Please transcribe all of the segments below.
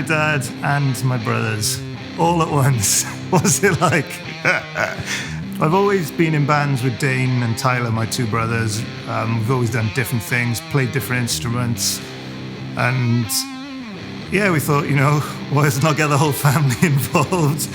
dad and my brothers all at once. What's it like? I've always been in bands with Dane and Tyler, my two brothers. We've always done different things, played different instruments. And yeah, we thought, why let's not get the whole family involved?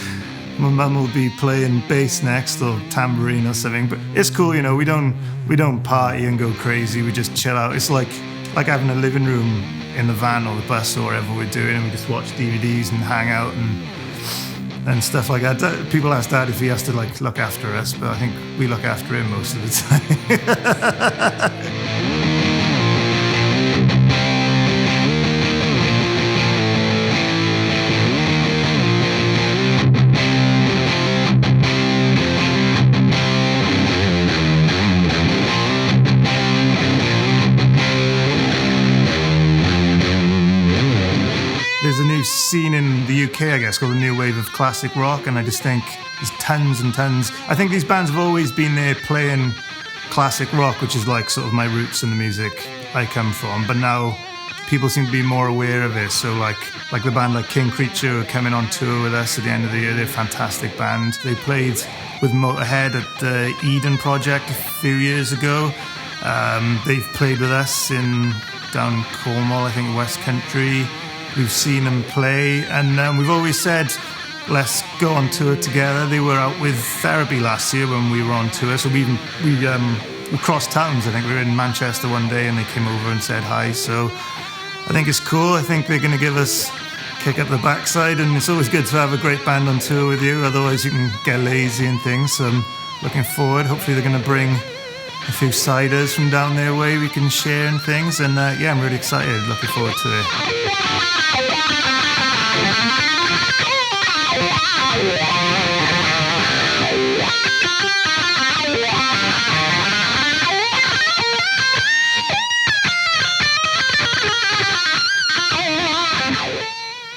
My mum will be playing bass next or tambourine or something. But it's cool, we don't party and go crazy. We just chill out. It's like having a living room in the van or the bus or whatever we're doing, and we just watch DVDs and hang out and stuff like that. People ask Dad if he has to look after us, but I think we look after him most of the time. There's a new scene in the UK, I guess, called the new wave of classic rock, and I just think there's tons and tons. I think these bands have always been there playing classic rock, which is sort of my roots in the music I come from, but now people seem to be more aware of it. So like the band like King Creature who are coming on tour with us at the end of the year. They're a fantastic band. They played with Motorhead at the Eden Project a few years ago. They've played with us down Cornwall, I think West Country. We've seen them play, and we've always said, let's go on tour together. They were out with Therapy last year when we were on tour, so we crossed towns. I think we were in Manchester one day and they came over and said hi, so I think it's cool. I think they're going to give us a kick up the backside, and it's always good to have a great band on tour with you, otherwise you can get lazy and things, so I'm looking forward. Hopefully they're going to bring a few ciders from down their way we can share and things, and yeah, I'm really excited, looking forward to it.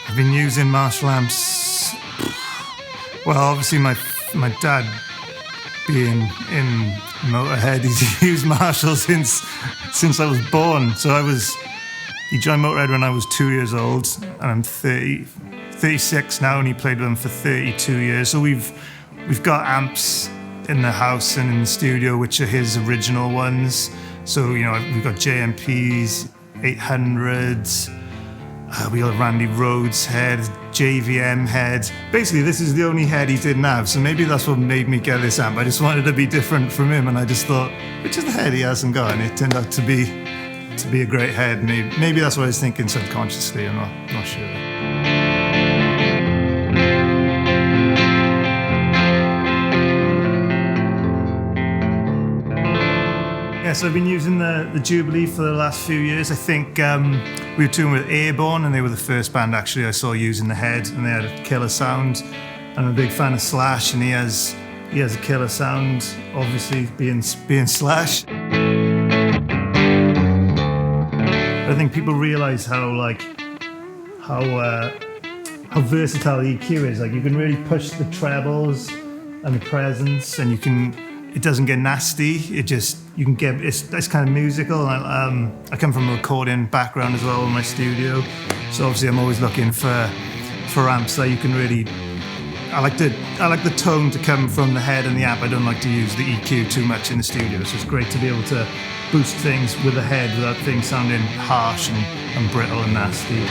I've been using Marshall amps. Well, obviously my dad being in Motorhead, he's used Marshall since I was born. So he joined Motorhead when I was 2 years old, and I'm 36 now, and he played with them for 32 years. So we've got amps in the house and in the studio, which are his original ones. So, we've got JMPs, 800s, we got Randy Rhoads head, JVM head. Basically, this is the only head he didn't have, so maybe that's what made me get this amp. I just wanted to be different from him, and I just thought, which is the head he hasn't got? And it turned out to be a great head. Maybe that's what I was thinking subconsciously, I'm not sure. So I've been using the Jubilee for the last few years. I think we were touring with Airborne, and they were the first band actually I saw using the head, and they had a killer sound. I'm a big fan of Slash, and he has a killer sound, obviously being Slash. I think people realise how versatile the EQ is. You can really push the trebles and the presence, and it doesn't get nasty. You can get, it's kind of musical. I come from a recording background as well in my studio, so obviously I'm always looking for amps that you can really. I like the tone to come from the head and the amp. I don't like to use the EQ too much in the studio, so it's great to be able to boost things with the head without things sounding harsh and brittle and nasty.